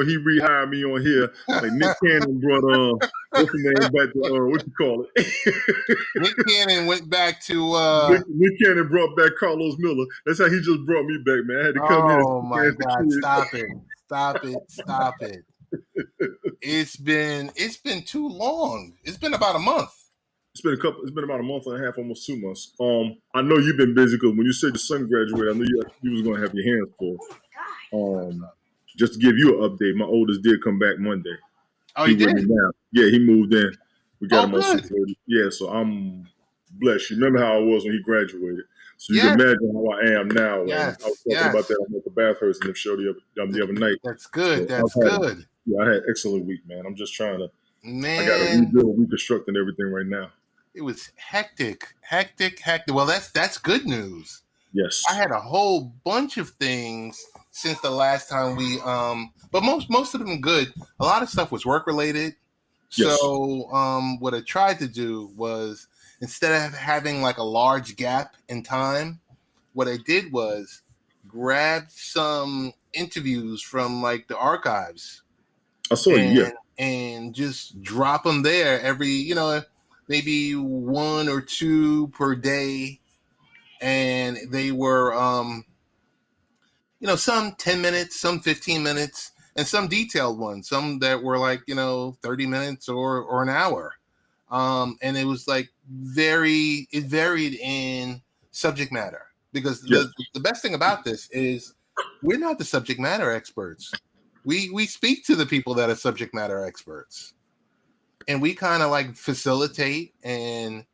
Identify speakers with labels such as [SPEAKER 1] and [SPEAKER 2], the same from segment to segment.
[SPEAKER 1] he rehired me on here. Like Nick Cannon brought what's the name back to what you call it?
[SPEAKER 2] Nick Cannon went back to
[SPEAKER 1] Nick Cannon brought back Carlos Miller. That's how he just brought me back, man. I had to come here.
[SPEAKER 2] Oh my God! Stop it! It's been too long. It's been about a month.
[SPEAKER 1] It's been about a month and a half, almost 2 months. I know you've been busy because when you said your son graduated, I knew you was going to have your hands full. Just to give you an update, my oldest did come back Monday.
[SPEAKER 2] Oh, he did?
[SPEAKER 1] Now. Yeah, he moved in. We got him on
[SPEAKER 2] good.
[SPEAKER 1] 6:30. Yeah, so I'm blessed. You remember how I was when he graduated. So you can imagine how I am now.
[SPEAKER 2] Yes.
[SPEAKER 1] I was talking about that on Michael Bathurst and the show the other night.
[SPEAKER 2] That's good.
[SPEAKER 1] So
[SPEAKER 2] That's good.
[SPEAKER 1] I had an excellent week, man. I'm just trying to.
[SPEAKER 2] Man,
[SPEAKER 1] I got to rebuild, reconstructing everything right now.
[SPEAKER 2] It was hectic. Well, that's good news.
[SPEAKER 1] Yes.
[SPEAKER 2] I had a whole bunch of things since the last time we but most of them good. A lot of stuff was work related.
[SPEAKER 1] Yes.
[SPEAKER 2] So what I tried to do was, instead of having like a large gap in time, what I did was grab some interviews from like the archives.
[SPEAKER 1] I saw you,
[SPEAKER 2] and just drop them there every, maybe 1 or 2 per day. And they were, some 10 minutes, some 15 minutes, and some detailed ones, some that were like, 30 minutes or an hour. And it was like it varied in subject matter, because the best thing about this is we're not the subject matter experts. We speak to the people that are subject matter experts, and we kind of like facilitate and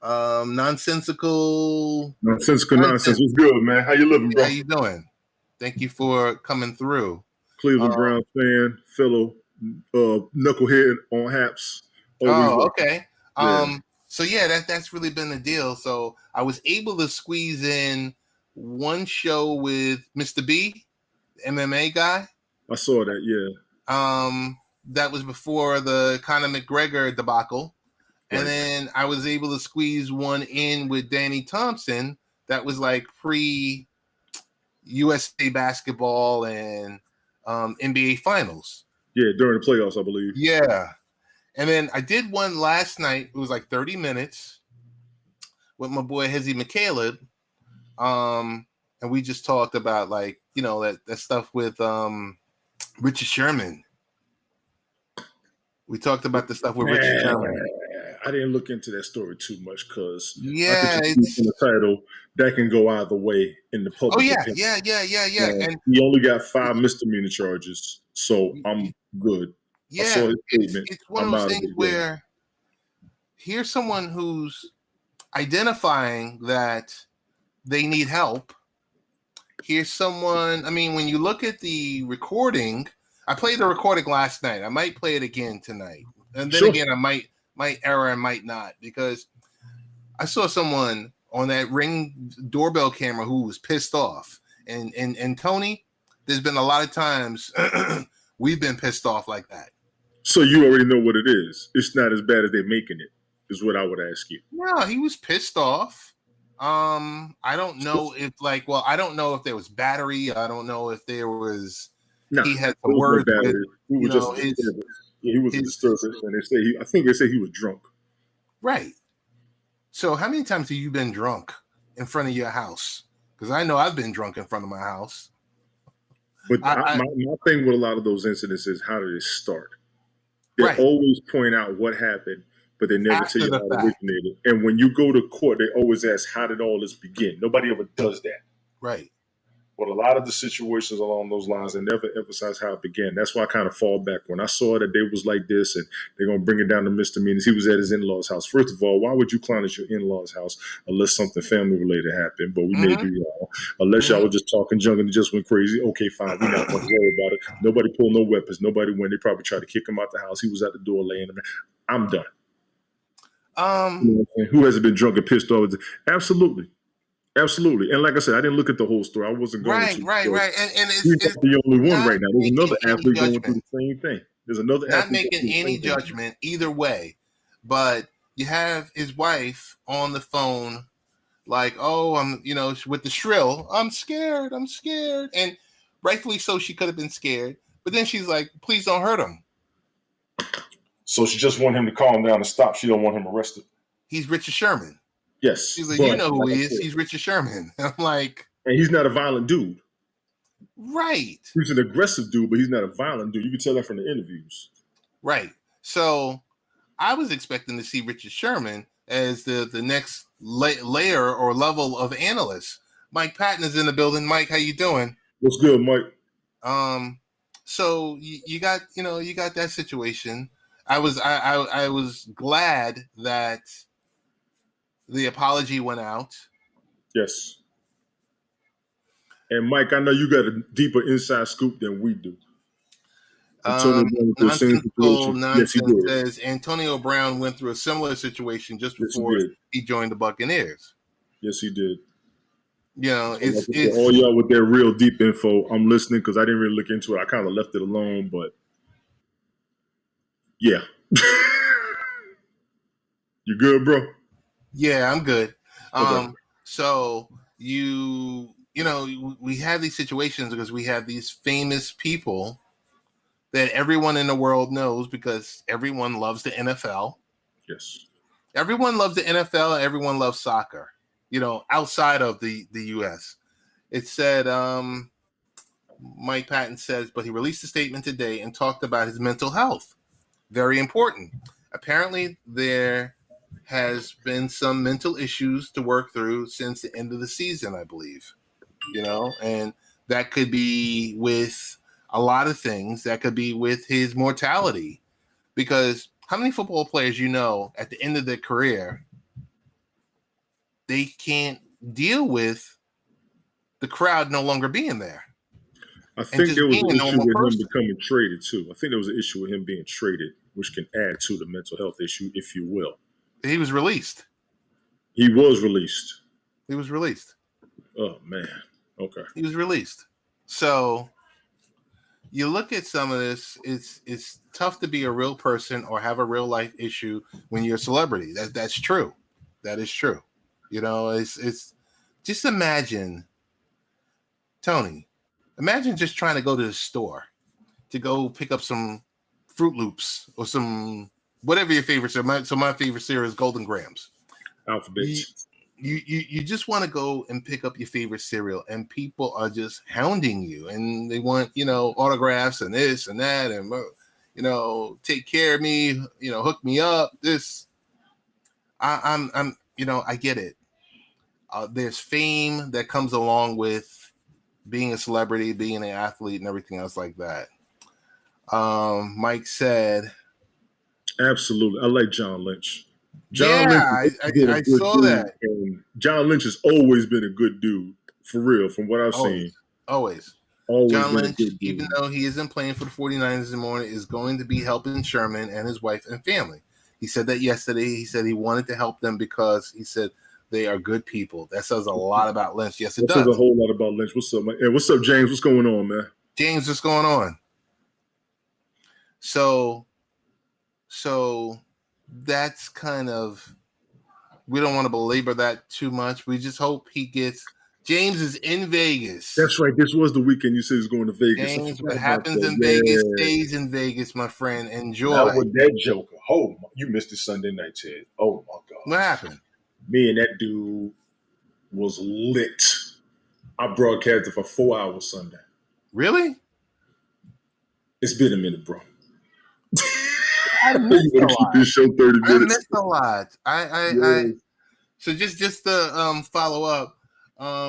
[SPEAKER 2] nonsensical
[SPEAKER 1] nonsense. What's good, man? How you living, bro?
[SPEAKER 2] How you doing? Thank you for coming through.
[SPEAKER 1] Cleveland Browns fan, fellow knucklehead on Haps.
[SPEAKER 2] Okay. So that's really been the deal. So I was able to squeeze in one show with Mr. B, the MMA guy.
[SPEAKER 1] I saw that, yeah.
[SPEAKER 2] That was before the Conor McGregor debacle. And then I was able to squeeze one in with Danny Thompson. That was like pre-USA basketball and NBA finals.
[SPEAKER 1] Yeah, during the playoffs, I believe.
[SPEAKER 2] Yeah. And then I did one last night. It was like 30 minutes with my boy Hezi McCaleb. And we just talked about like, that stuff with Richard Sherman. We talked about the stuff with Richard Sherman.
[SPEAKER 1] I didn't look into that story too much because
[SPEAKER 2] in
[SPEAKER 1] the title that can go either way in the public.
[SPEAKER 2] Oh yeah. And
[SPEAKER 1] he only got 5 misdemeanor charges, so I'm good.
[SPEAKER 2] Yeah,
[SPEAKER 1] I saw his statement.
[SPEAKER 2] It's one of those things where here's someone who's identifying that they need help. Here's someone. I mean, when you look at the recording, I played the recording last night. I might play it again tonight, and then again, I might error and might not, because I saw someone on that Ring doorbell camera who was pissed off. And Tony, there's been a lot of times we've been pissed off like that.
[SPEAKER 1] So you already know what it is. It's not as bad as they're making it, is what I would ask you.
[SPEAKER 2] No, he was pissed off. I don't know if I don't know if there was battery. I don't know if there was.
[SPEAKER 1] No,
[SPEAKER 2] he had some words with,
[SPEAKER 1] he was a disturbance, and I think they say he was drunk.
[SPEAKER 2] Right. So how many times have you been drunk in front of your house? Because I know I've been drunk in front of my house.
[SPEAKER 1] But my thing with a lot of those incidents is, how did it start? They always point out what happened, but they never tell you how it originated. And when you go to court, they always ask, how did all this begin? Nobody ever does that.
[SPEAKER 2] Right.
[SPEAKER 1] But a lot of the situations along those lines, they never emphasize how it began. That's why I kind of fall back. When I saw that they was like this and they're going to bring it down to misdemeanors, he was at his in-laws' house. First of all, why would you clown at your in-laws' house unless something family-related happened? But we may be wrong. Unless y'all were just talking junk and it just went crazy. Okay, fine. We're not going to worry about it. Nobody pulled no weapons. Nobody went. They probably tried to kick him out the house. He was at the door laying there. I'm done. Who hasn't been drunk and pissed off? Absolutely. Absolutely. And like I said, I didn't look at the whole story. I wasn't going to.
[SPEAKER 2] Right. And
[SPEAKER 1] he's not the only one right now. There's another athlete going through the same thing. There's another
[SPEAKER 2] not making any judgment either way. But you have his wife on the phone like, oh, I'm, with the shrill, I'm scared. And rightfully so, she could have been scared. But then she's like, please don't hurt him.
[SPEAKER 1] So she just want him to calm down and stop. She don't want him arrested.
[SPEAKER 2] He's Richard Sherman.
[SPEAKER 1] Yes,
[SPEAKER 2] She's like,
[SPEAKER 1] but
[SPEAKER 2] you know who
[SPEAKER 1] like
[SPEAKER 2] he is. He's Richard Sherman. I'm like,
[SPEAKER 1] and he's not a violent dude.
[SPEAKER 2] right.
[SPEAKER 1] He's an aggressive dude, but he's not a violent dude. You can tell that from the interviews.
[SPEAKER 2] Right. So I was expecting to see Richard Sherman as the next layer or level of analyst. Mike Patton is in the building. Mike, how you doing?
[SPEAKER 1] What's good, Mike?
[SPEAKER 2] So you got that situation. I was glad that the apology went out.
[SPEAKER 1] Yes. And Mike, I know you got a deeper inside scoop than we do.
[SPEAKER 2] Nonsensical nonsense says Antonio Brown went through a similar situation just before he joined the Buccaneers.
[SPEAKER 1] Yes, he did.
[SPEAKER 2] You know,
[SPEAKER 1] it's all y'all with their real deep info. I'm listening because I didn't really look into it. I kind of left it alone, but yeah. You good, bro?
[SPEAKER 2] Yeah, I'm good.
[SPEAKER 1] Okay.
[SPEAKER 2] So you know, we have these situations because we have these famous people that everyone in the world knows because everyone loves the NFL.
[SPEAKER 1] Yes.
[SPEAKER 2] Everyone loves the NFL. Everyone loves soccer, you know, outside of the U.S. It said, Mike Patton says, but he released a statement today and talked about his mental health. Very important. Apparently, there has been some mental issues to work through since the end of the season, I believe. You know, and that could be with a lot of things. That could be with his mortality. Because how many football players you know at the end of their career, they can't deal with the crowd no longer being there?
[SPEAKER 1] I think there was an issue with him becoming traded too. I think there was an issue with him being traded, which can add to the mental health issue, if you will.
[SPEAKER 2] He was released.
[SPEAKER 1] He was released.
[SPEAKER 2] He was released.
[SPEAKER 1] Oh, man. Okay.
[SPEAKER 2] He was released. So you look at some of this, it's tough to be a real person or have a real life issue when you're a celebrity. That's true. That is true. You know, it's just imagine, Tony, imagine just trying to go to the store to go pick up some Fruit Loops or some whatever your favorite cereal. So my favorite cereal is Golden Grams.
[SPEAKER 1] Alphabets.
[SPEAKER 2] You just want to go and pick up your favorite cereal, and people are just hounding you, and they want, you know, autographs and this and that, and, you know, take care of me, you know, hook me up. This, I'm, you know, I get it. There's fame that comes along with being a celebrity, being an athlete, and everything else like that. Mike said,
[SPEAKER 1] absolutely. I like John Lynch.
[SPEAKER 2] John Lynch I saw that.
[SPEAKER 1] And John Lynch has always been a good dude, for real, from what I've seen.
[SPEAKER 2] Always. John Lynch, even though he isn't playing for the 49ers anymore, is going to be helping Sherman and his wife and family. He said that yesterday. He said he wanted to help them because he said they are good people. That says a lot about Lynch. Yes, it does.
[SPEAKER 1] That says a whole lot about Lynch. What's up, man? Hey, what's up, James? What's going on, man?
[SPEAKER 2] James, what's going on? So that's kind of, we don't want to belabor that too much. We just hope he gets. James is in Vegas.
[SPEAKER 1] That's right. This was the weekend you said he's going to Vegas.
[SPEAKER 2] James, what happens in Vegas stays in Vegas, my friend. Enjoy.
[SPEAKER 1] Now with that Joker. Oh, you missed it Sunday night, Ted. Oh my God.
[SPEAKER 2] What happened?
[SPEAKER 1] Me and that dude was lit. I broadcasted for 4 hours Sunday.
[SPEAKER 2] Really?
[SPEAKER 1] It's been a minute, bro.
[SPEAKER 2] I missed a lot.
[SPEAKER 1] Keep this show 30 minutes.
[SPEAKER 2] I missed a lot. I so just to follow up,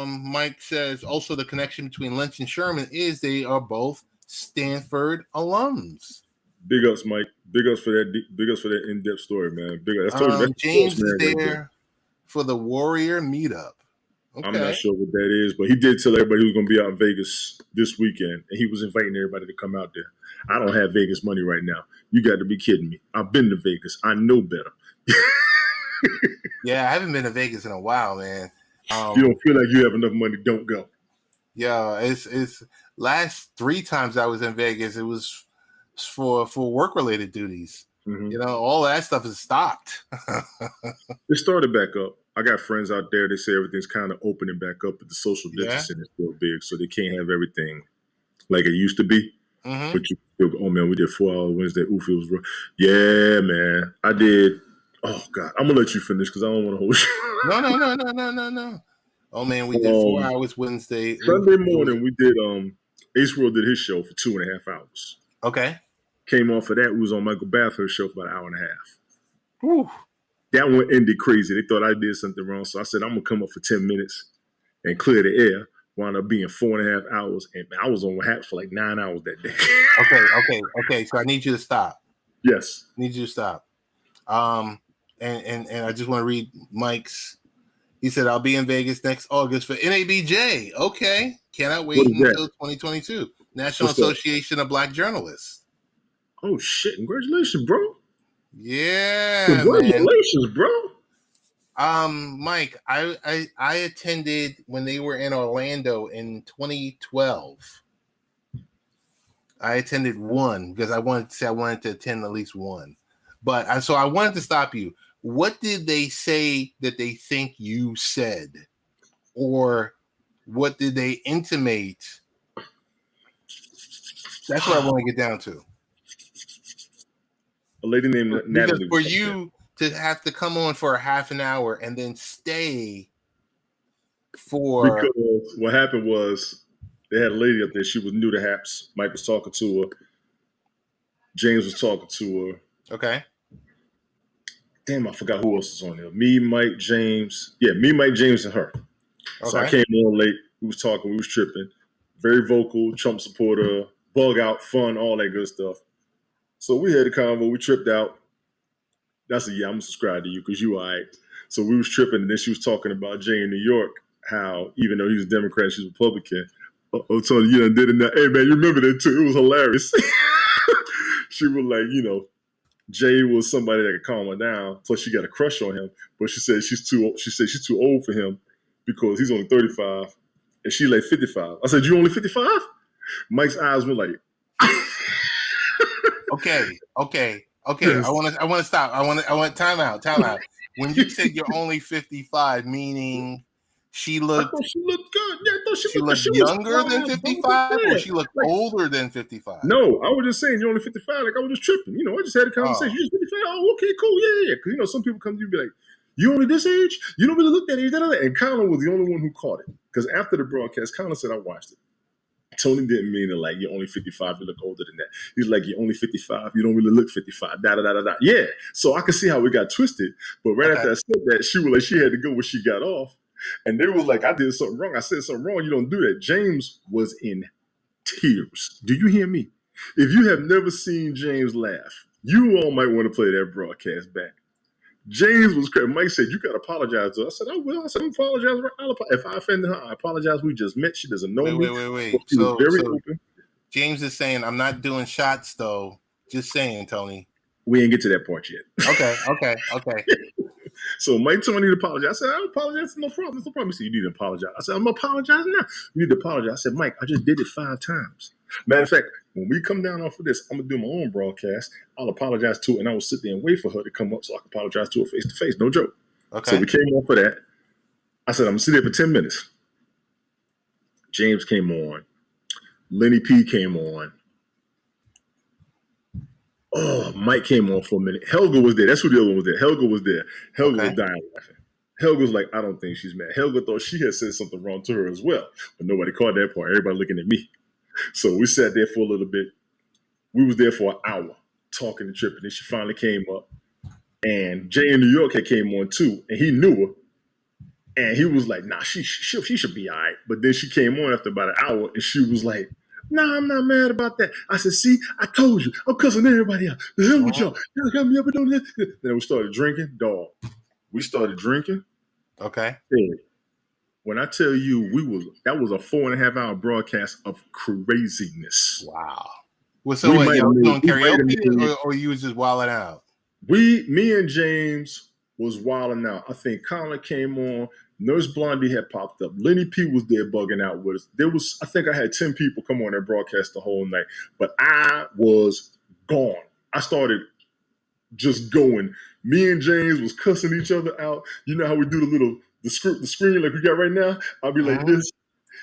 [SPEAKER 2] Mike says also the connection between Lynch and Sherman is they are both Stanford alums.
[SPEAKER 1] Big ups, Mike. Big ups for that. Big ups for that in-depth story, man. Big ups.
[SPEAKER 2] James is there for the Warrior meetup. Okay.
[SPEAKER 1] I'm not sure what that is, but he did tell everybody he was going to be out in Vegas this weekend, and he was inviting everybody to come out there. I don't have Vegas money right now. You got to be kidding me. I've been to Vegas. I know better.
[SPEAKER 2] Yeah, I haven't been to Vegas in a while, man.
[SPEAKER 1] You don't feel like you have enough money, don't go.
[SPEAKER 2] Yeah, it's last 3 times I was in Vegas, it was for work-related duties. Mm-hmm. You know, all that stuff is stopped.
[SPEAKER 1] It started back up. I got friends out there. They say everything's kind of opening back up, but the social distancing is still big, so they can't have everything like it used to be.
[SPEAKER 2] Mm-hmm.
[SPEAKER 1] But you still go, oh man, we did 4 hours Wednesday. Oof, it was rough. Yeah, man. I did. Oh God, I'm gonna let you finish because I don't want to hold
[SPEAKER 2] No, no, no, no, no, no, no. Oh man, we did
[SPEAKER 1] you.
[SPEAKER 2] 4 hours Wednesday. Oof,
[SPEAKER 1] Sunday
[SPEAKER 2] it was
[SPEAKER 1] morning we did Ace World did his show for 2.5 hours.
[SPEAKER 2] okay.
[SPEAKER 1] Came off of that, we was on Michael Bathurst's show for about an hour and a half.
[SPEAKER 2] Whew.
[SPEAKER 1] That one ended crazy. They thought I did something wrong. So I said, I'm gonna come up for 10 minutes and clear the air. Wound up being 4.5 hours. And I was on Hat for like 9 hours that day.
[SPEAKER 2] Okay. So I need you to stop.
[SPEAKER 1] Yes.
[SPEAKER 2] Need you to stop. And I just want to read Mike's. He said, I'll be in Vegas next August for NABJ. Okay. Cannot
[SPEAKER 1] What
[SPEAKER 2] wait
[SPEAKER 1] is that?
[SPEAKER 2] until 2022. National
[SPEAKER 1] What's that?
[SPEAKER 2] Association of Black Journalists.
[SPEAKER 1] Oh shit. Congratulations, bro.
[SPEAKER 2] Yeah, man.
[SPEAKER 1] Congratulations, bro.
[SPEAKER 2] Mike, I attended when they were in Orlando in 2012. I attended one because I wanted to attend at least one. But so I wanted to stop you. What did they say that they think you said? Or what did they intimate? That's what I want to get down to.
[SPEAKER 1] A lady named
[SPEAKER 2] Because
[SPEAKER 1] Natalie
[SPEAKER 2] for
[SPEAKER 1] was up there.
[SPEAKER 2] you to have to come on for a half an hour and then stay for
[SPEAKER 1] Because what happened was they had a lady up there. She was new to Haps. Mike was talking to her. James was talking to her.
[SPEAKER 2] okay.
[SPEAKER 1] Damn, I forgot who else was on there. Me, Mike, James. Yeah, me, Mike, James, and her. So I
[SPEAKER 2] Okay.
[SPEAKER 1] came on late. We was talking. We was tripping. Very vocal, Trump supporter, bug out, fun, all that good stuff. So we had a convo. We tripped out. That's a yeah. I'm gonna subscribe to you because you all right. So we was tripping, and then she was talking about Jay in New York. How even though he was Democrat, she's Republican. Oh, Tony, you done did it now. Hey man, you remember that too? It was hilarious. She was like, Jay was somebody that could calm her down. Plus, she got a crush on him, but she said she's too. She said she's too old for him because he's only 35 and she like 55. I said, "You only 55?" Mike's eyes were like,
[SPEAKER 2] Okay.
[SPEAKER 1] yes.
[SPEAKER 2] I want to stop. I want time out. When you said you're only 55, meaning she
[SPEAKER 1] I
[SPEAKER 2] looked
[SPEAKER 1] thought she looked good. Yeah, I thought she
[SPEAKER 2] she
[SPEAKER 1] looked good.
[SPEAKER 2] looked
[SPEAKER 1] She was
[SPEAKER 2] younger than
[SPEAKER 1] fly, bubbly.
[SPEAKER 2] 55 or
[SPEAKER 1] Yeah,
[SPEAKER 2] she looked
[SPEAKER 1] like
[SPEAKER 2] older than 55?
[SPEAKER 1] no, I was just saying you're only 55. Like I was just tripping. I just had a conversation.
[SPEAKER 2] Oh,
[SPEAKER 1] You just 55. Oh, okay, cool. Yeah. Because some people come to you and be like, "You only this age? You don't really look that age." Da, da, da. And Colin was the only one who caught it. Because after the broadcast, Colin said, "I watched it." Tony didn't mean it like you're only 55, you look older than that. He's like, you're only 55, you don't really look 55. Da da da da da. Yeah. So I could see how it got twisted. But right
[SPEAKER 2] okay.
[SPEAKER 1] after I said that, she was like, she had to go when she got off. And they was like, I did something wrong. I said something wrong. You don't do that. James was in tears. Do you hear me? If you have never seen James laugh, you all might want to play that broadcast back. James was crazy. Mike said, "You got to apologize to her." I said, "I will." I said, "I apologize. If I offended her, I apologize. We just met. She doesn't know me." But
[SPEAKER 2] Wait.
[SPEAKER 1] she was
[SPEAKER 2] So
[SPEAKER 1] very open.
[SPEAKER 2] James is saying I'm not doing shots though. Just saying, Tony.
[SPEAKER 1] We didn't get to that part yet.
[SPEAKER 2] Okay.
[SPEAKER 1] So Mike told me to apologize. I said, "I apologize. No problem. It's no problem." He said, "You need to apologize." I said, "I'm apologizing now. You need to apologize." I said, "Mike, I just did it 5 times. Matter of fact, when we come down off of this, I'm going to do my own broadcast. I'll apologize to her, and I will sit there and wait for her to come up so I can apologize to her face to face. No joke." So
[SPEAKER 2] Okay.
[SPEAKER 1] we came off of that. I said, "I'm going to sit there for 10 minutes. James came on. Lenny P came on. Oh, Mike came on for a minute. Helga was there. That's who the other one was there. Helga was there. Helga was dying laughing. Helga was like, I don't think she's mad. Helga thought she had said something wrong to her as well. But nobody caught that part. Everybody looking at me. So we sat there for a little bit. We was there for an hour talking and tripping. Then she finally came up. And Jay in New York had came on too. And he knew her. And he was like, nah, she should be all right. But then she came on after about an hour and she was like, nah, I'm not mad about that. I said, see, I told you, I'm cussing everybody out. The hell with y'all. Y'all got me up and doing this. Then we started drinking, dog. We started drinking.
[SPEAKER 2] Okay.
[SPEAKER 1] And when I tell you that was a 4.5 hour broadcast of craziness.
[SPEAKER 2] Wow. Well, so what, y'all doing karaoke or you was just wilding out?
[SPEAKER 1] Me and James was wilding out. I think Colin came on. Nurse Blondie had popped up. Lenny P was there bugging out with us. I think I had 10 people come on that broadcast the whole night. But I was gone. I started just going. Me and James was cussing each other out. You know how we do the screen like we got right now? I'll be like this.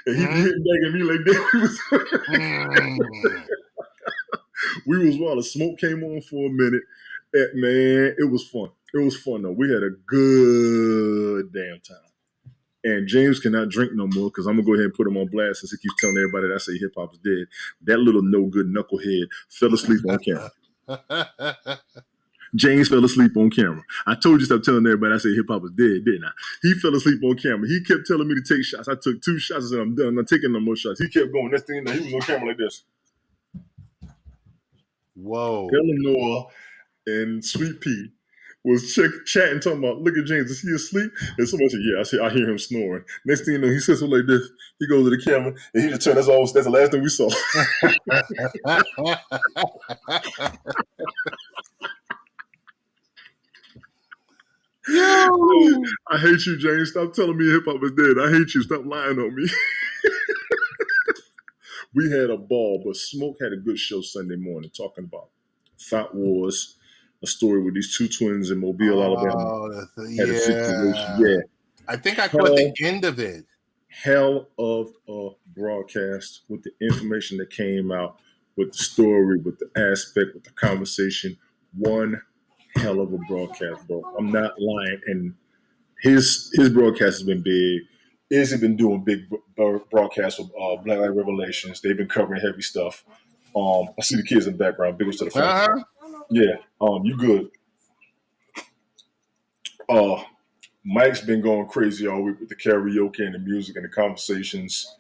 [SPEAKER 1] And he'd be hitting back at me like that. We was wild. The smoke came on for a minute. Man, it was fun. It was fun though. We had a good damn time. And James cannot drink no more because I'm gonna go ahead and put him on blast since he keeps telling everybody that I say hip hop is dead. That little no good knucklehead fell asleep on camera. James fell asleep on camera. I told you stop telling everybody I say hip hop is dead, didn't I? He fell asleep on camera. He kept telling me to take shots. I took 2 shots and said I'm done. I'm not taking no more shots. He kept going. Next thing you know, he was on camera like this.
[SPEAKER 2] Whoa.
[SPEAKER 1] Eleanor and Sweet Pea was chatting, talking about, look at James, is he asleep? And somebody said, yeah, I hear him snoring. Next thing you know, he says something like this. He goes to the camera and he just turned. That's the last thing we saw. Yo! I hate you, James. Stop telling me hip hop is dead. I hate you. Stop lying on me. We had a ball, but Smoke had a good show Sunday morning talking about Thought Wars, a story with these 2 twins in Mobile, Alabama. Had a situation. Yeah.
[SPEAKER 2] I think I caught the end of it.
[SPEAKER 1] Hell of a broadcast with the information that came out, with the story, with the aspect, with the conversation. One hell of a broadcast, bro. I'm not lying. And his broadcast has been big. Izzy been doing big broadcasts with Black Light Revelations. They've been covering heavy stuff. I see the kids in the background. Big ups to the family. Yeah. You good. Mike's been going crazy all week with the karaoke and the music and the conversations.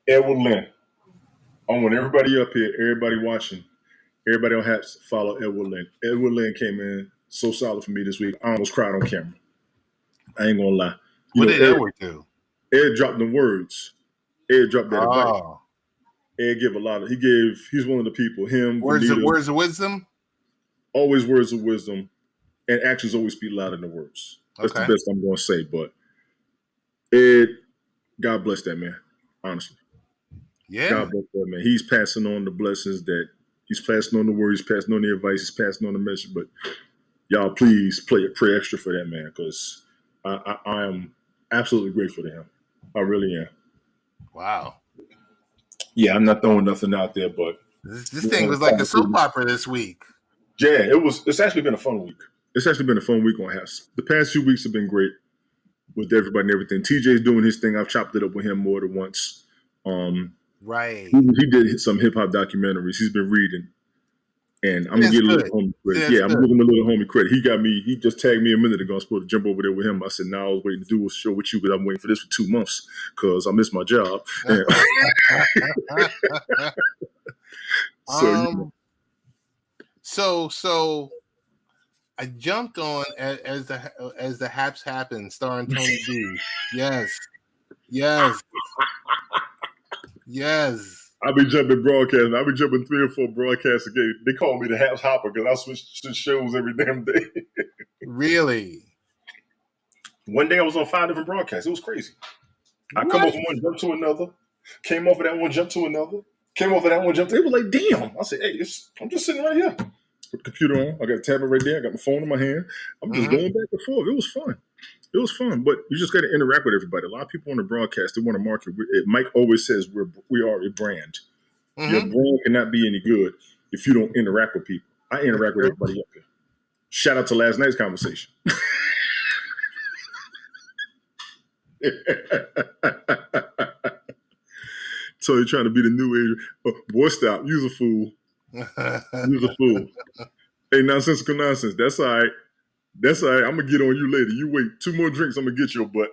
[SPEAKER 1] Edward Lynn. I want everybody up here, everybody watching, everybody on Haps follow Edward Lynn. Edward Lynn came in so solid for me this week. I almost cried on camera. I ain't gonna lie.
[SPEAKER 2] What did Edward do?
[SPEAKER 1] Ed dropped them words. Ed dropped that advice. Ed gave a lot of. He's one of the people. Him.
[SPEAKER 2] Words of wisdom.
[SPEAKER 1] Always words of wisdom, and actions always speak louder than words. That's the best I'm going to say. But Ed, God bless that man. Honestly,
[SPEAKER 2] yeah.
[SPEAKER 1] God bless that man. He's passing on the blessings that he's passing on the words, he's passing on the advice, he's passing on the message. But y'all, please pray extra for that man because I am absolutely grateful to him. I really am.
[SPEAKER 2] Wow.
[SPEAKER 1] Yeah, I'm not throwing nothing out there, but
[SPEAKER 2] this thing was like a soap opera this week.
[SPEAKER 1] Yeah, it's actually been a fun week. It's actually been a fun week on House. The past few weeks have been great with everybody and everything. TJ's doing his thing. I've chopped it up with him more than once.
[SPEAKER 2] Right.
[SPEAKER 1] He did some hip hop documentaries. He's been reading. And I'm going to give a little homie credit. Yeah, I'm giving a little homie credit. He just tagged me a minute ago. I was supposed to jump over there with him. I said, I was waiting to do a show with you because I'm waiting for this for 2 months because I missed my job.
[SPEAKER 2] So I jumped on as the Haps happened, starring Tony D. Yes.
[SPEAKER 1] I be jumping broadcasting. I be jumping 3 or 4 broadcasts a day. They call me the Haps Hopper because I switch shows every damn day.
[SPEAKER 2] Really?
[SPEAKER 1] One day I was on 5 different broadcasts. It was crazy. I come off of one, jump to another. Came off of that one, jump to another. Came off of that one, jump to. It was like, damn. I said, hey, I'm just sitting right here. Put the computer on. I got a tablet right there. I got my phone in my hand. I'm just going back and forth. It was fun. But you just got to interact with everybody. A lot of people on the broadcast, they want to market. Mike always says we are a brand. Your brand cannot be any good if you don't interact with people. I interact with everybody up here. Shout out to last night's conversation. So you're trying to be the new age. Boy, stop. Use a fool. Hey, nonsensical nonsense. That's all right. I'm going to get on you later. You wait 2 more drinks, I'm going to get your butt.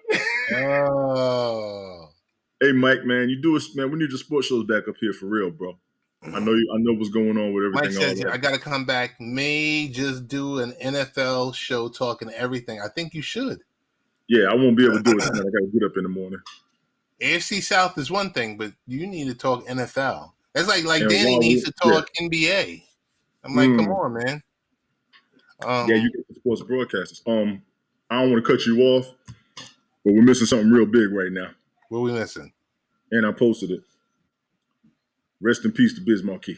[SPEAKER 1] Hey, Mike, man, you do it, man. We need your sports shows back up here for real, bro. I know what's going on with everything.
[SPEAKER 2] Mike says, I got to come back. May just do an NFL show talking everything. I think you should.
[SPEAKER 1] Yeah, I won't be able to do it tonight. I got to get up in the morning.
[SPEAKER 2] AFC South is one thing, but you need to talk NFL. It's like Danny needs to talk NBA. I'm like, come on, man.
[SPEAKER 1] Yeah, you get the sports broadcasters. I don't want to cut you off, but we're missing something real big right now.
[SPEAKER 2] What are we missing?
[SPEAKER 1] And I posted it. Rest in peace to Biz Markie.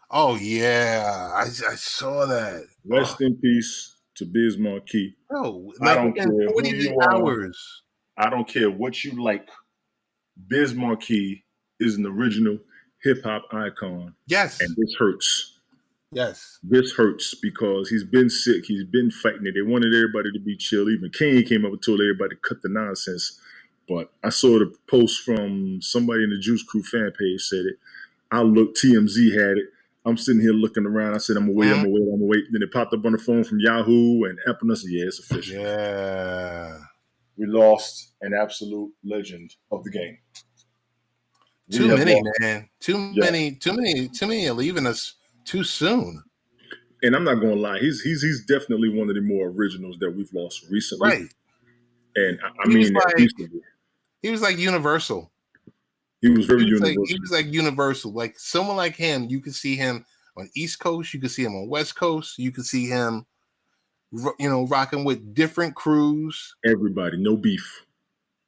[SPEAKER 2] Oh, yeah. I saw that.
[SPEAKER 1] Rest in peace to Biz Markie.
[SPEAKER 2] No,
[SPEAKER 1] I don't care
[SPEAKER 2] 48 hours.
[SPEAKER 1] I don't care what you like. Biz Markie is an original hip-hop icon.
[SPEAKER 2] Yes.
[SPEAKER 1] And this hurts.
[SPEAKER 2] Yes.
[SPEAKER 1] This hurts because he's been sick. He's been fighting it. They wanted everybody to be chill. Even Kane came up and told everybody to cut the nonsense. But I saw the post from somebody in the Juice Crew fan page said it. I looked, TMZ had it. I'm sitting here looking around. I said, I'm going to wait. Then it popped up on the phone from Yahoo and Apple. I said, yeah, it's official.
[SPEAKER 2] Yeah.
[SPEAKER 1] We lost an absolute legend of the game.
[SPEAKER 2] Too many, man. Too many are leaving us too soon.
[SPEAKER 1] And I'm not going to lie. He's definitely one of the more originals that we've lost recently.
[SPEAKER 2] Right.
[SPEAKER 1] And I mean that recently.
[SPEAKER 2] He was like universal.
[SPEAKER 1] He was very universal.
[SPEAKER 2] He was like universal. Like someone like him, you could see him on East Coast. You could see him on West Coast. You could see him, rocking with different crews.
[SPEAKER 1] Everybody, no beef.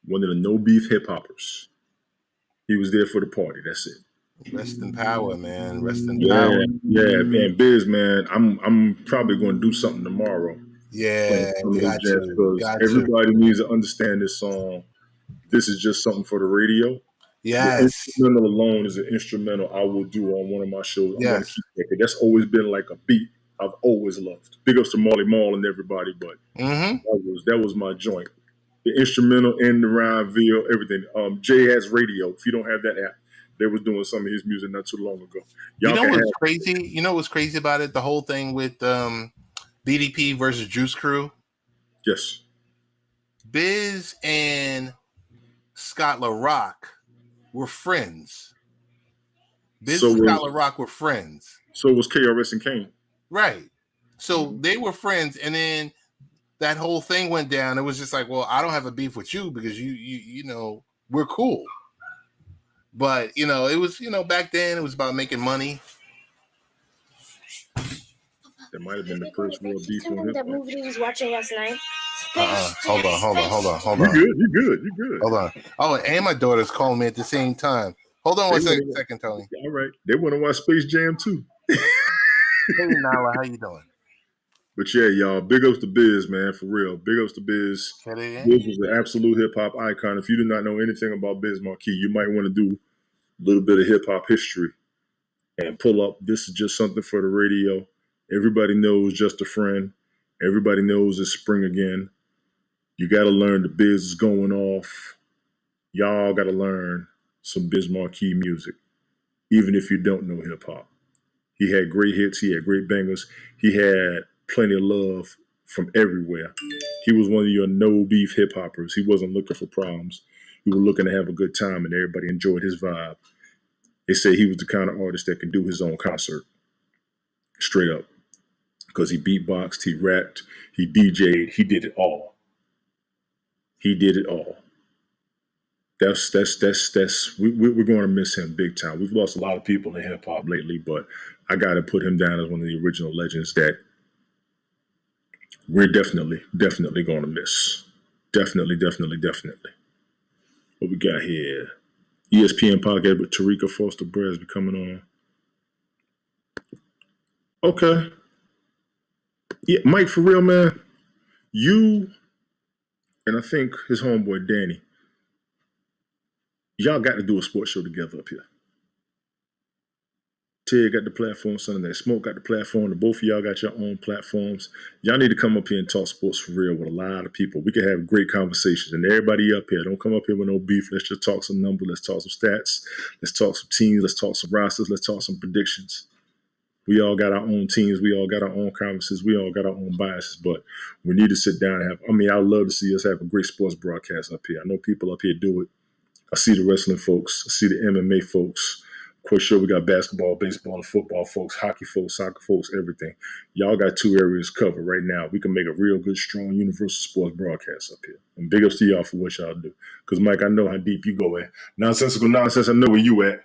[SPEAKER 1] One of the no beef hip hoppers. He was there for the party. That's it.
[SPEAKER 2] Rest in power, man. Rest in power.
[SPEAKER 1] Yeah, man. Biz, man. I'm probably going to do something tomorrow.
[SPEAKER 2] Yeah,
[SPEAKER 1] everybody needs to understand this song. This is just something for the radio.
[SPEAKER 2] Yes.
[SPEAKER 1] The instrumental alone is an instrumental I will do on one of my shows. I'm going to keep that. That's always been like a beat I've always loved. Big ups to Marley Marl and everybody, but that was my joint. The instrumental and the rhyme, via everything. Jay has radio. If you don't have that app, they was doing some of his music not too long ago.
[SPEAKER 2] You know what's crazy? You know what's crazy about it? The whole thing with BDP versus Juice Crew.
[SPEAKER 1] Yes.
[SPEAKER 2] Biz and Scott LaRock were friends. Biz and Scott LaRock were friends.
[SPEAKER 1] So was KRS and Kane.
[SPEAKER 2] Right. So they were friends, and then that whole thing went down. It was just like, well, I don't have a beef with you because you know, we're cool. But, it was, back then it was about making money.
[SPEAKER 1] That might have been the first real beef on hip-hop.
[SPEAKER 3] That movie he was watching last night.
[SPEAKER 2] Hold on.
[SPEAKER 1] You good.
[SPEAKER 2] Hold on. Oh, and my daughter's calling me at the same time. Hold on one second, Tony.
[SPEAKER 1] All right. They want to watch Space Jam too.
[SPEAKER 2] Hey, Nala, how you doing?
[SPEAKER 1] But yeah, y'all, big ups to Biz, man, for real. Big ups to Biz. Biz was an absolute hip-hop icon. If you do not know anything about Biz Markie, you might want to do a little bit of hip-hop history and pull up This Is Just Something for the Radio. Everybody knows Just a Friend. Everybody knows it's spring again. You got to learn the Biz is going off. Y'all got to learn some Biz Markie music, even if you don't know hip-hop. He had great hits. He had great bangers. He had plenty of love from everywhere. He was one of your no-beef hip-hoppers. He wasn't looking for problems. He was looking to have a good time, and everybody enjoyed his vibe. They say he was the kind of artist that could do his own concert. Straight up. Because he beatboxed, he rapped, he DJ'd, he did it all. He did it all. We're going to miss him big time. We've lost a lot of people in hip hop lately, but I got to put him down as one of the original legends that we're definitely going to miss. Definitely. What we got here? ESPN podcast with Tarika Foster Brad be coming on. Okay. Yeah, Mike, for real, man. You and I think his homeboy Danny, y'all got to do a sports show together up here. Ted got the platform, son of that Smoke got the platform. The both of y'all got your own platforms. Y'all need to come up here and talk sports for real with a lot of people. We can have great conversations. And everybody up here, don't come up here with no beef. Let's just talk some numbers. Let's talk some stats. Let's talk some teams. Let's talk some rosters. Let's talk some predictions. We all got our own teams. We all got our own conferences. We all got our own biases. But we need to sit down and I'd love to see us have a great sports broadcast up here. I know people up here do it. I see the wrestling folks. I see the MMA folks. Of course, sure, we got basketball, baseball, and football folks, hockey folks, soccer folks, everything. Y'all got two areas covered right now. We can make a real good, strong, universal sports broadcast up here. And big ups to y'all for what y'all do. Because, Mike, I know how deep you go at. Nonsensical nonsense, I know where you at.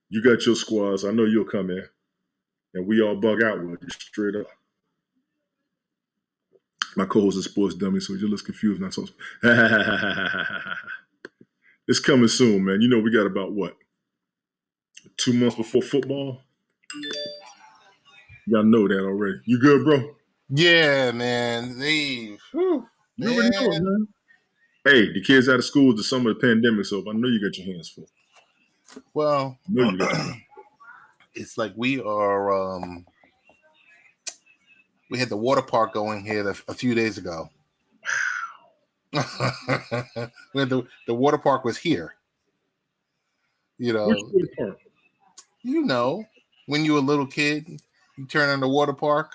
[SPEAKER 1] You got your squads. I know you'll come in. And we all bug out with it, straight up. My co-host is sports dummy, so he just looks confused. Not so. It's coming soon, man. You know we got about, 2 months before football? Y'all know that already. You good, bro?
[SPEAKER 2] Yeah, man. You
[SPEAKER 1] already know it, man. Hey, the kids out of school the summer of the pandemic, so I know you got your hands full.
[SPEAKER 2] Well, it's like we are. We had the water park going here a few days ago. We had the water park was here. You
[SPEAKER 1] Which
[SPEAKER 2] know,
[SPEAKER 1] water park?
[SPEAKER 2] When you were a little kid, you turn on the water park.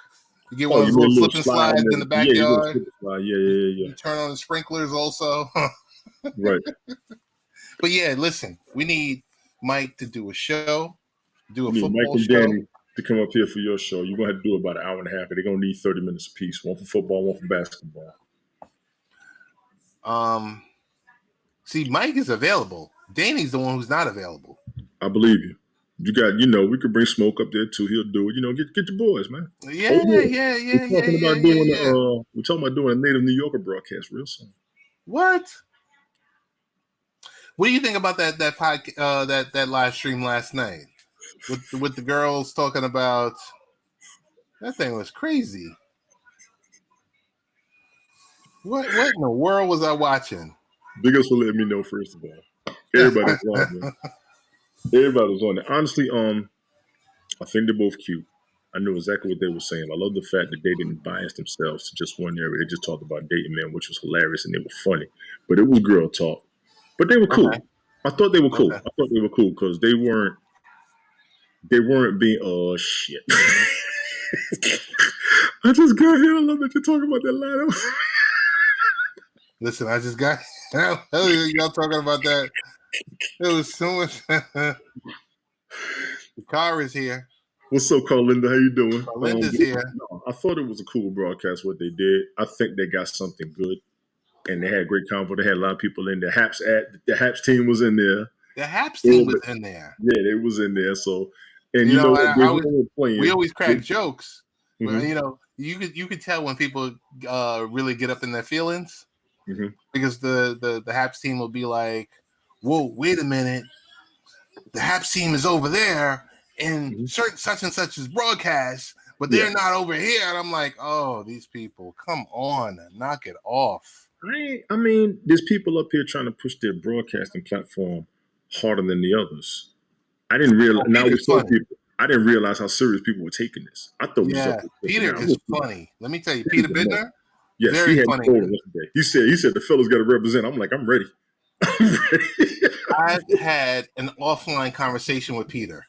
[SPEAKER 2] You get
[SPEAKER 1] Oh,
[SPEAKER 2] one of
[SPEAKER 1] you
[SPEAKER 2] those
[SPEAKER 1] mean a
[SPEAKER 2] little
[SPEAKER 1] little
[SPEAKER 2] slip and
[SPEAKER 1] slide?
[SPEAKER 2] slides in the
[SPEAKER 1] Yeah, you little
[SPEAKER 2] backyard.
[SPEAKER 1] slip and slide. Yeah.
[SPEAKER 2] You turn on the sprinklers also.
[SPEAKER 1] Right.
[SPEAKER 2] But yeah, listen, we need Mike to do a show, do a
[SPEAKER 1] You need Mike
[SPEAKER 2] football
[SPEAKER 1] and
[SPEAKER 2] show.
[SPEAKER 1] Danny to come up here for your show. You're gonna have to do about an hour and a half. They're gonna need 30 minutes apiece. One for football, one for basketball.
[SPEAKER 2] See, Mike is available. Danny's the one who's not available.
[SPEAKER 1] I believe you. You got, we could bring Smoke up there too. He'll do it. Get your boys, man.
[SPEAKER 2] Yeah.
[SPEAKER 1] We're talking about doing a Native New Yorker broadcast real soon.
[SPEAKER 2] What do you think about that that live stream last night with the girls talking about that thing was crazy? What in the world was I watching?
[SPEAKER 1] Big ups for letting me know, first of all. Everybody was on there. Everybody was on there. Honestly, I think they're both cute. I knew exactly what they were saying. I love the fact that they didn't bias themselves to just one area. They just talked about dating men, which was hilarious, and they were funny. But it was girl talk. But they were cool.
[SPEAKER 2] Okay.
[SPEAKER 1] I thought they were cool.
[SPEAKER 2] Okay.
[SPEAKER 1] I thought they were cool because they weren't being shit. I just got here. I love that you're talking about that line.
[SPEAKER 2] Listen, I just got y'all talking about that. It was so much. The car is here.
[SPEAKER 1] What's up, Carlinda? How you doing?
[SPEAKER 2] Carlinda's here.
[SPEAKER 1] No, I thought it was a cool broadcast, what they did. I think they got something good. And they had great convo. They had a lot of people in there. The Haps team was in there.
[SPEAKER 2] The Haps team was in there.
[SPEAKER 1] Yeah, they was in there. So, and
[SPEAKER 2] we always crack jokes.
[SPEAKER 1] Mm-hmm.
[SPEAKER 2] But, you could tell when people really get up in their feelings,
[SPEAKER 1] mm-hmm.
[SPEAKER 2] because the Haps team will be like, "Whoa, wait a minute, the Haps team is over there, and
[SPEAKER 1] mm-hmm.
[SPEAKER 2] certain such and such is broadcast, but they're not over here." And I'm like, "Oh, these people, come on, knock it off."
[SPEAKER 1] I mean, there's people up here trying to push their broadcasting platform harder than the others. I didn't realize. I didn't realize how serious people were taking this. I thought,
[SPEAKER 2] Peter is funny. Let me tell you, Peter Bittner.
[SPEAKER 1] Yes,
[SPEAKER 2] very
[SPEAKER 1] he had
[SPEAKER 2] funny.
[SPEAKER 1] Yesterday. He said the fellas got to represent. I'm like, I'm ready.
[SPEAKER 2] I've had an offline conversation with Peter.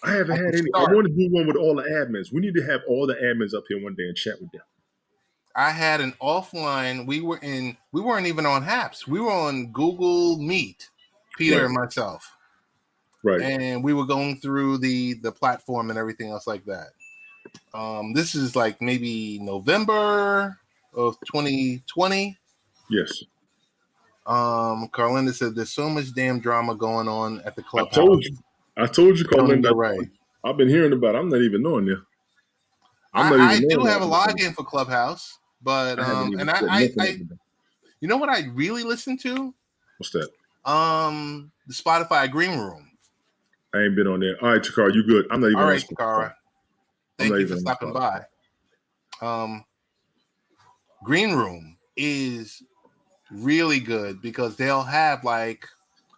[SPEAKER 1] I haven't had any. I want to do one with all the admins. We need to have all the admins up here one day and chat with them.
[SPEAKER 2] I had an offline. We weren't even on Haps. We were on Google Meet, Peter and myself.
[SPEAKER 1] Right.
[SPEAKER 2] And we were going through the platform and everything else like that. This is like maybe November of 2020.
[SPEAKER 1] Yes.
[SPEAKER 2] Carlinda said there's so much damn drama going on at the clubhouse.
[SPEAKER 1] I told you, Carlinda.
[SPEAKER 2] Right.
[SPEAKER 1] I've been hearing about it. I'm not even on there.
[SPEAKER 2] I do have a login for Clubhouse, but you know what I really listen to?
[SPEAKER 1] What's that?
[SPEAKER 2] The Spotify Green Room.
[SPEAKER 1] I ain't been on there. All right, Takara, you good? I'm not even.
[SPEAKER 2] All right, Takara. Thank you for stopping by. Green Room is really good because they'll have like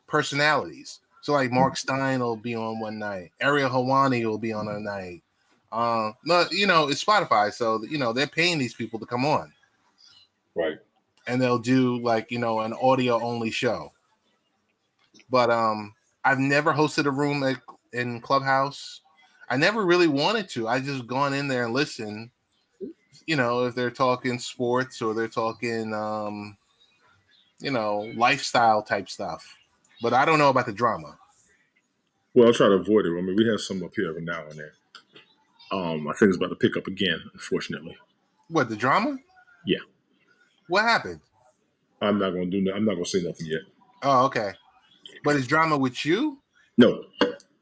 [SPEAKER 2] personalities. So like Mark Stein will be on one night, Ariel Helwani will be on a night. No, it's Spotify, so they're paying these people to come on,
[SPEAKER 1] right?
[SPEAKER 2] And they'll do like an audio only show. But I've never hosted a room in Clubhouse. I never really wanted to. I just gone in there and listened. If they're talking sports or they're talking, lifestyle type stuff. But I don't know about the drama.
[SPEAKER 1] Well, I'll try to avoid it. I mean, we have some up here every now and then. I think it's about to pick up again, unfortunately.
[SPEAKER 2] What, the drama?
[SPEAKER 1] Yeah.
[SPEAKER 2] What happened?
[SPEAKER 1] I'm not going to say nothing yet.
[SPEAKER 2] Oh, okay. But is drama with you?
[SPEAKER 1] No.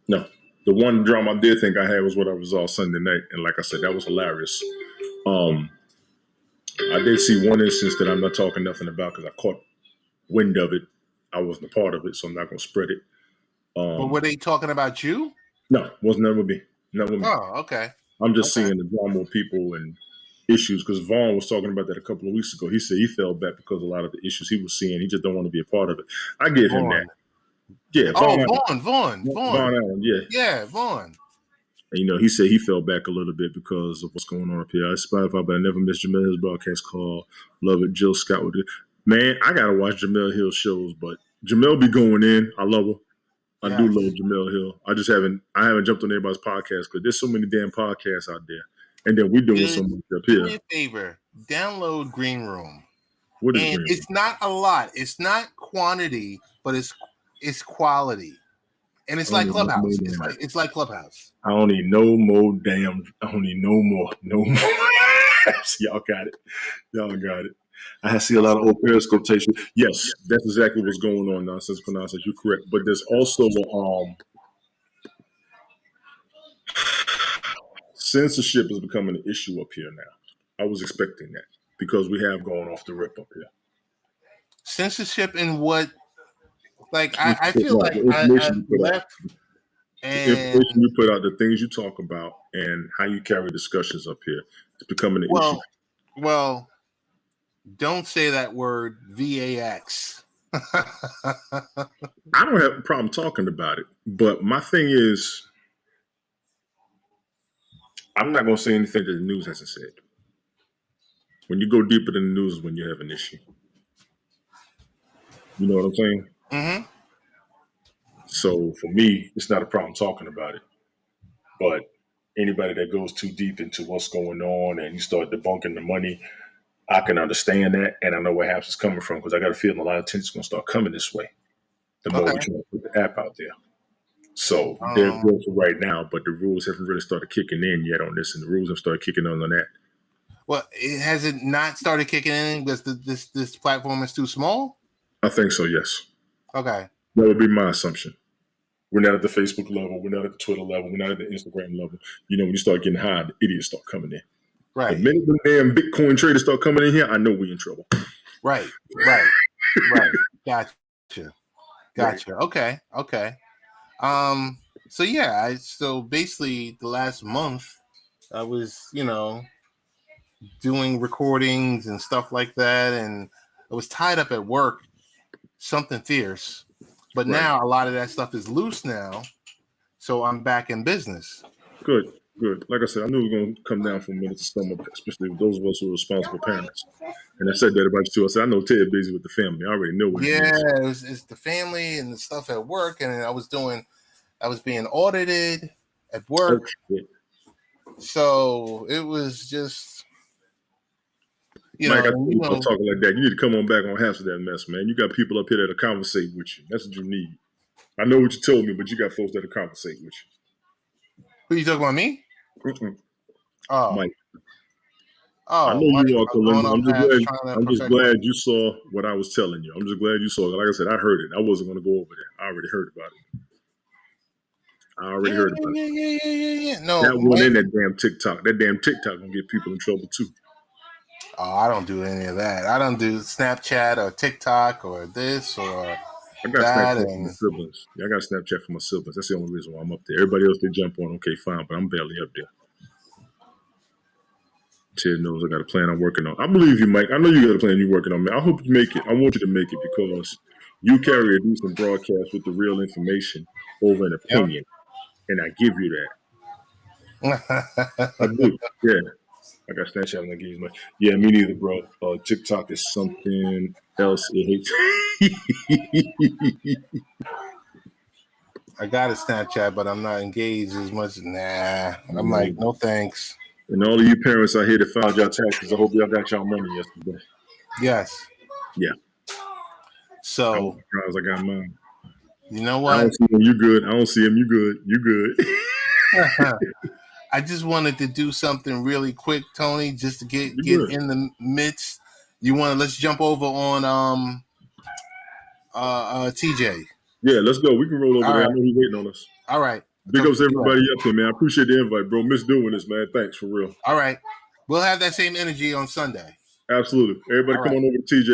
[SPEAKER 1] The one drama I did think I had was what I was all Sunday night. And like I said, that was hilarious. I did see one instance that I'm not talking nothing about because I caught wind of it. I wasn't a part of it, so I'm not going to spread it.
[SPEAKER 2] But were they talking about you?
[SPEAKER 1] No, it wasn't never me. Not with me.
[SPEAKER 2] Oh, okay.
[SPEAKER 1] I'm just seeing the drama with people and issues because Vaughn was talking about that a couple of weeks ago. He said he fell back because of a lot of the issues he was seeing. He just don't want to be a part of it. I give him that. Yeah.
[SPEAKER 2] Vaughn.
[SPEAKER 1] Vaughn Allen, yeah.
[SPEAKER 2] Yeah, Vaughn.
[SPEAKER 1] And he said he fell back a little bit because of what's going on up here. I Spotify, but I never missed Jamel Hill's broadcast call. Love it. Jill Scott with it. Man, I gotta watch Jamel Hill shows, but Jamel be going in. I love her. I do love Jamel Hill. I haven't jumped on anybody's podcast because there's so many damn podcasts out there. And then we're doing so much up
[SPEAKER 2] Do me
[SPEAKER 1] here.
[SPEAKER 2] a favor. Download Green Room.
[SPEAKER 1] What is
[SPEAKER 2] And
[SPEAKER 1] Green
[SPEAKER 2] it's not a lot. It's not quantity, but it's quality. And it's like Clubhouse. It's like Clubhouse.
[SPEAKER 1] I don't need no more damn. I don't need no more. Y'all got it. Y'all got it. I see a lot of old Periscope station. Yes, that's exactly what's going on. Nonsense pronounced as you're correct. But there's also censorship is becoming an issue up here now. I was expecting that because we have gone off the rip up here.
[SPEAKER 2] Censorship in what? Like I feel like I left. And
[SPEAKER 1] the information you put out, the things you talk about, and how you carry discussions up here, it's becoming an issue.
[SPEAKER 2] Well, don't say that word VAX.
[SPEAKER 1] I don't have a problem talking about it, but my thing is, I'm not going to say anything that the news hasn't said. When you go deeper than the news is when you have an issue. You know what I'm saying?
[SPEAKER 2] Mm-hmm.
[SPEAKER 1] So for me, it's not a problem talking about it. But anybody that goes too deep into what's going on and you start debunking the money, I can understand that, and I know where half is coming from because I got a feeling a lot of attention's going to start coming this way. The more we try to put the app out there. So they're good for right now, but the rules haven't really started kicking in yet on this, and the rules have started kicking on that.
[SPEAKER 2] Well, it hasn't not started kicking in because this platform is too small?
[SPEAKER 1] I think so, yes.
[SPEAKER 2] Okay.
[SPEAKER 1] That would be my assumption. We're not at the Facebook level. We're not at the Twitter level. We're not at the Instagram level. When you start getting high, the idiots start coming in.
[SPEAKER 2] Right.
[SPEAKER 1] The minute the damn Bitcoin traders start coming in here, I know we're in trouble.
[SPEAKER 2] Right. Gotcha. Right. Okay. So yeah, so basically the last month I was, doing recordings and stuff like that, and I was tied up at work, something fierce. But now a lot of that stuff is loose now, so I'm back in business.
[SPEAKER 1] Good. Like I said, I knew it was going to come down from minute to stomach, especially with those of us who are responsible parents. And I said that about you too. I said, I know Ted busy with the family. I already know what it is.
[SPEAKER 2] It's the family and the stuff at work, and I was being audited at work.
[SPEAKER 1] Okay.
[SPEAKER 2] So it was just,
[SPEAKER 1] Mike, I think about talking like that. You need to come on back on half of that mess, man. You got people up here that'll conversate with you. That's what you need. I know what you told me, but you got folks that'll conversate with you.
[SPEAKER 2] Who you talking about, me? Oh,
[SPEAKER 1] Mike.
[SPEAKER 2] Oh,
[SPEAKER 1] I know you are, Colin. I'm just glad you saw what I was telling you. I'm just glad you saw it. Like I said, I heard it. I wasn't going to go over there. I already heard about it.
[SPEAKER 2] Yeah. No,
[SPEAKER 1] that one in that damn TikTok. That damn TikTok gonna get people in trouble too.
[SPEAKER 2] Oh, I don't do any of that. I don't do Snapchat or TikTok or this or
[SPEAKER 1] I got Snapchat for my siblings. Yeah, I got Snapchat for my siblings. That's the only reason why I'm up there. Everybody else, they jump on. Okay, fine, but I'm barely up there. Ted knows I got a plan I'm working on. I believe you, Mike. I know you got a plan you're working on, man. I hope you make it. I want you to make it because you carry a decent broadcast with the real information over an opinion. And I give you that. I do. Yeah. I got Snapchat and I give you much. Yeah, me neither, bro. TikTok is something else.
[SPEAKER 2] I got a Snapchat, but I'm not engaged as much. Nah. I'm like, no thanks.
[SPEAKER 1] And all of you parents out here that filed your taxes, I hope y'all got y'all money yesterday.
[SPEAKER 2] Yes.
[SPEAKER 1] Yeah.
[SPEAKER 2] So
[SPEAKER 1] I got mine.
[SPEAKER 2] You know what?
[SPEAKER 1] I don't see him. You good. I don't see him. You good. You good.
[SPEAKER 2] I just wanted to do something really quick, Tony, just to get in the midst. Let's jump over on TJ.
[SPEAKER 1] Yeah, let's go. We can roll over there.
[SPEAKER 2] Right.
[SPEAKER 1] I know he's waiting on us.
[SPEAKER 2] All right.
[SPEAKER 1] Big ups everybody up here, man. I appreciate the invite, bro. Miss doing this, man. Thanks for real.
[SPEAKER 2] All right. We'll have that same energy on Sunday.
[SPEAKER 1] Absolutely. Everybody come on over to TJ.